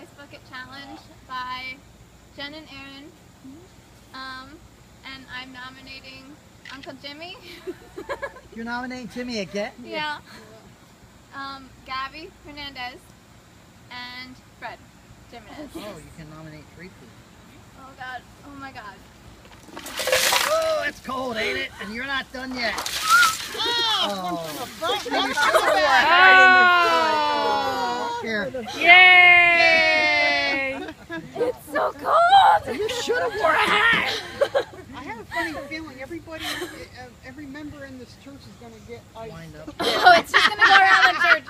Ice Bucket Challenge by Jen and Aaron. And I'm nominating Uncle Jimmy. You're nominating Jimmy again? Yeah. Gabby Hernandez and Fred Jimenez. Oh, you can nominate 3 people. Oh God. Oh my God. Oh, it's cold, ain't it? And you're not done yet. Oh. Here. Yay! It's so cold! You should have worn a hat. I have a funny feeling everybody, every member in this church is going to get ice. Wind up. Oh, it's just gonna go around the church.